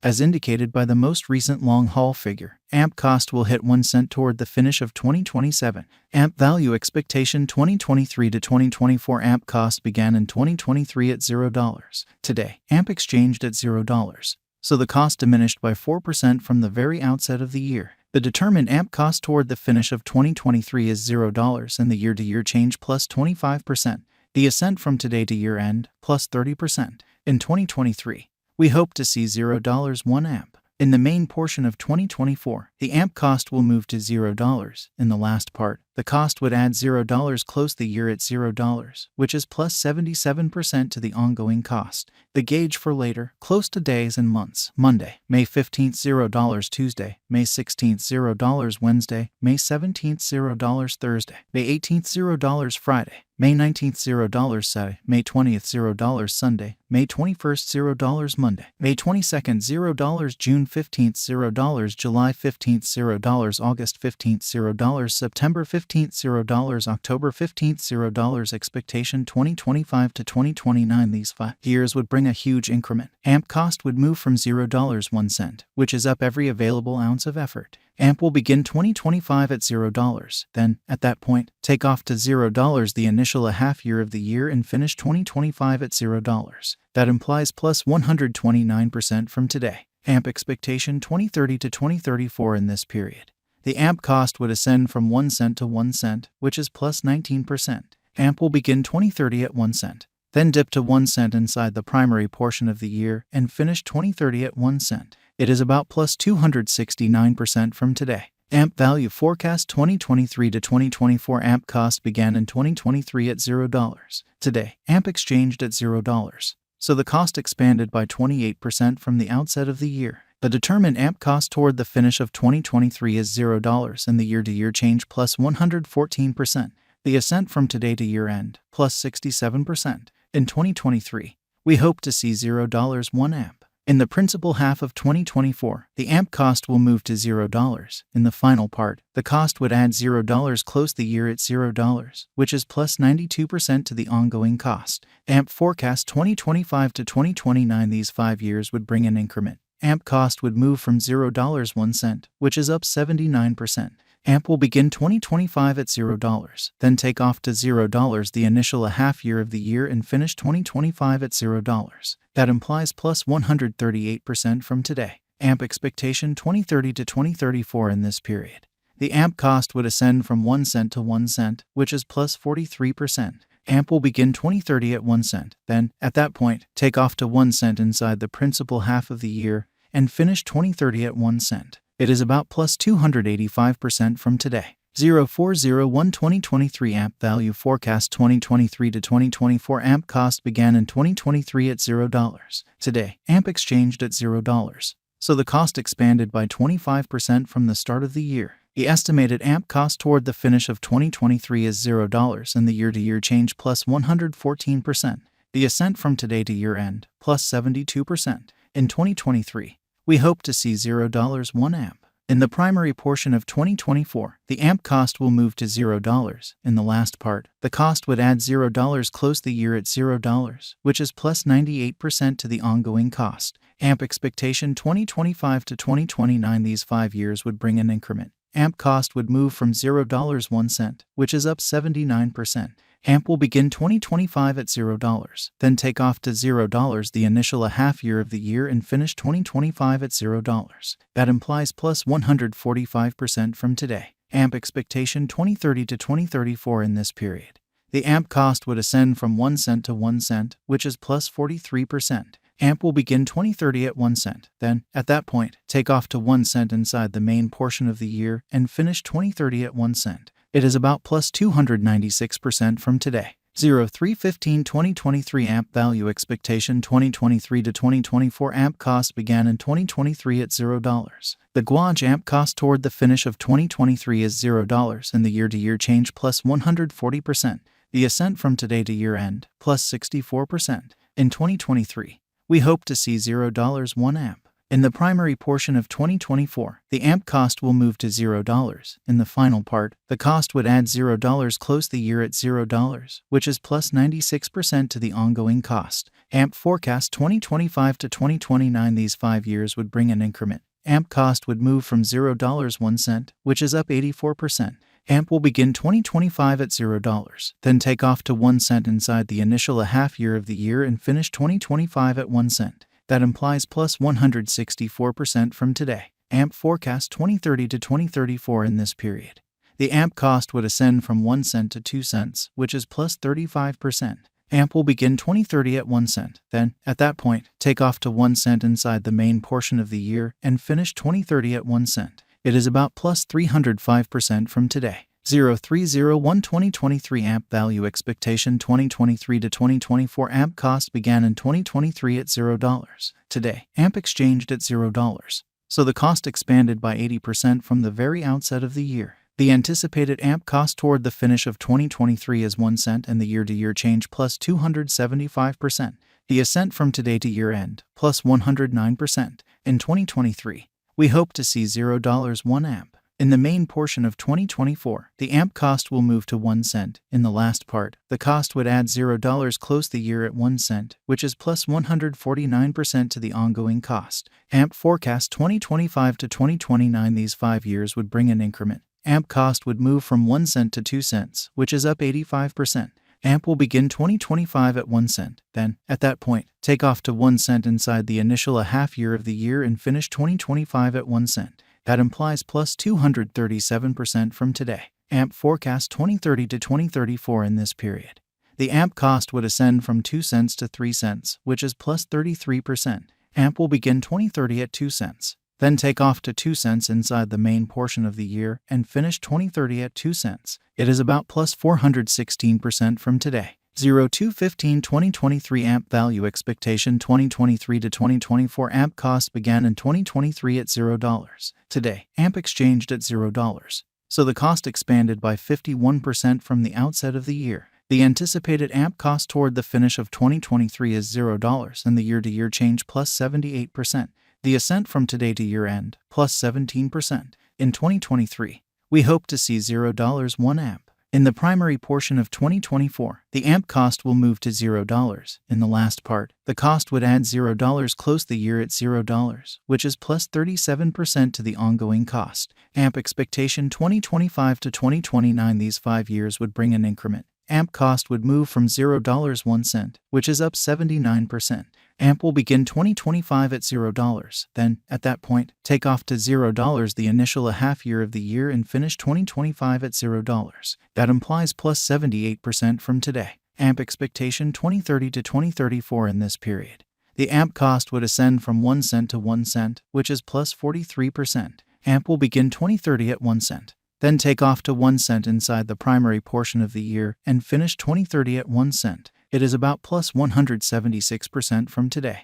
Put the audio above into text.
As indicated by the most recent long-haul figure, AMP cost will hit 1 cent toward the finish of 2027. AMP value expectation 2023 to 2024 AMP cost began in 2023 at $0. Today, AMP exchanged at $0. So the cost diminished by 4% from the very outset of the year. The determined AMP cost toward the finish of 2023 is $0 and the year-to-year change plus 25%. The ascent from today to year-end plus 30%. In 2023, we hope to see $0 AMP. In the main portion of 2024, the AMP cost will move to $0. In the last part, the cost would add $0 close the year at $0, which is plus 77% to the ongoing cost. The gauge for later, close to days and months: Monday, May 15th $0, Tuesday, May 16th $0, Wednesday, May 17th $0, Thursday, May 18th $0, Friday, May 19th $0, Saturday, May 20th $0, Sunday, May 21st $0, Monday, May 22nd $0, June 15th $0, July 15th $0, August 15th $0, September 15th $0, October 15th $0. Expectation 2025 to 2029. These 5 years would bring a huge increment. AMP cost would move from $0 1 cent, which is up every available ounce of effort. AMP will begin 2025 at $0. Then, at that point, take off to $0 the initial half year of the year and finish 2025 at $0. That implies plus 129% from today. AMP expectation 2030 to 2034 in this period. The AMP cost would ascend from 1 cent to 1 cent, which is plus 19%. AMP will begin 2030 at 1 cent, then dip to 1 cent inside the primary portion of the year and finish 2030 at 1 cent. It is about plus 269% from today. AMP value forecast 2023 to 2024 AMP cost began in 2023 at $0. Today, AMP exchanged at $0. So the cost expanded by 28% from the outset of the year. The determined AMP cost toward the finish of 2023 is $0 and the year-to-year change plus 114%. The ascent from today to year-end plus 67%. In 2023, we hope to see $0 AMP. In the principal half of 2024, the AMP cost will move to $0. In the final part, the cost would add $0 close the year at $0, which is plus 92% to the ongoing cost. AMP forecast 2025 to 2029. These 5 years would bring an increment. AMP cost would move from $0 1 cent, which is up 79%. AMP will begin 2025 at $0, then take off to $0 the initial half year of the year and finish 2025 at $0. That implies plus 138% from today. AMP expectation 2030 to 2034 in this period. The AMP cost would ascend from 1 cent to 1 cent, which is plus 43%. AMP will begin 2030 at 1 cent, then, at that point, take off to 1 cent inside the principal half of the year and finish 2030 at 1 cent. It is about plus 285% from today. 0401 2023 AMP value forecast 2023 to 2024 AMP cost began in 2023 at $0. Today, AMP exchanged at $0. So the cost expanded by 25% from the start of the year. The estimated AMP cost toward the finish of 2023 is $0 and the year-to-year change plus 114%. The ascent from today to year-end plus 72%. In 2023, we hope to see $0 AMP. In the primary portion of 2024, the AMP cost will move to $0. In the last part, the cost would add $0 close the year at $0, which is plus 98% to the ongoing cost. AMP expectation 2025 to 2029. These 5 years would bring an increment. AMP cost would move from $0 1 cent, which is up 79%. AMP will begin 2025 at $0, then take off to $0 the initial half year of the year and finish 2025 at $0. That implies plus 145% from today. AMP expectation 2030 to 2034 in this period. The AMP cost would ascend from 1 cent to 1 cent, which is plus 43%. AMP will begin 2030 at 1 cent, then, at that point, take off to 1 cent inside the main portion of the year and finish 2030 at 1 cent. It is about plus 296% from today. 0315 2023 AMP value expectation 2023 to 2024 AMP cost began in 2023 at $0. The Guaj AMP cost toward the finish of 2023 is $0 and the year-to-year change plus 140%. The ascent from today to year-end plus 64%. In 2023, we hope to see $0 AMP. In the primary portion of 2024, the AMP cost will move to $0. In the final part, the cost would add $0, close the year at $0, which is plus 96% to the ongoing cost. AMP forecast 2025 to 2029, these 5 years would bring an increment. AMP cost would move from $0.01, which is up 84%. AMP will begin 2025 at $0, then take off to 1 cent inside the initial half year of the year and finish 2025 at 1 cent. That implies plus 164% from today. AMP forecast 2030 to 2034 in this period. The AMP cost would ascend from 1 cent to 2 cents, which is plus 35%. AMP will begin 2030 at 1 cent, then, at that point, take off to 1 cent inside the main portion of the year and finish 2030 at 1 cent. It is about plus 305% from today. 0301 2023 AMP value expectation 2023 to 2024 AMP cost began in 2023 at $0. Today, AMP exchanged at $0. So the cost expanded by 80% from the very outset of the year. The anticipated AMP cost toward the finish of 2023 is 1 cent and the year-to-year change plus 275%. The ascent from today to year-end plus 109%. In 2023, we hope to see $0.1 AMP. In the main portion of 2024, the AMP cost will move to 1 cent. In the last part, the cost would add $0, close the year at 1 cent, which is plus 149% to the ongoing cost. AMP forecast 2025 to 2029, these 5 years would bring an increment. AMP cost would move from 1 cent to 2 cents, which is up 85%. AMP will begin 2025 at 1 cent, then, at that point, take off to 1 cent inside the initial half year of the year and finish 2025 at 1 cent. That implies plus 237% from today. AMP forecast 2030 to 2034 in this period. The AMP cost would ascend from 2 cents to 3 cents, which is plus 33%. AMP will begin 2030 at 2 cents, then take off to 2 cents inside the main portion of the year and finish 2030 at 2 cents. It is about plus 416% from today. 0215 2023 AMP value expectation 2023 to 2024 AMP cost began in 2023 at $0. Today, AMP exchanged at $0. So the cost expanded by 51% from the outset of the year. The anticipated AMP cost toward the finish of 2023 is $0 and the year-to-year change plus 78%. The ascent from today to year-end plus 17%. In 2023, we hope to see $0.1 AMP. In the primary portion of 2024, the AMP cost will move to $0. In the last part, the cost would add $0, close the year at $0, which is plus 37% to the ongoing cost. AMP expectation 2025 to 2029, these 5 years would bring an increment. AMP cost would move from $0.1 cent, which is up 79%. AMP will begin 2025 at $0, then, at that point, take off to $0 the initial half year of the year and finish 2025 at $0. That implies plus 78% from today. AMP expectation 2030 to 2034 in this period. The AMP cost would ascend from 1 cent to 1 cent, which is plus 43%. AMP will begin 2030 at 1 cent. Then take off to 1 cent inside the primary portion of the year and finish 2030 at 1 cent. It is about plus 176% from today.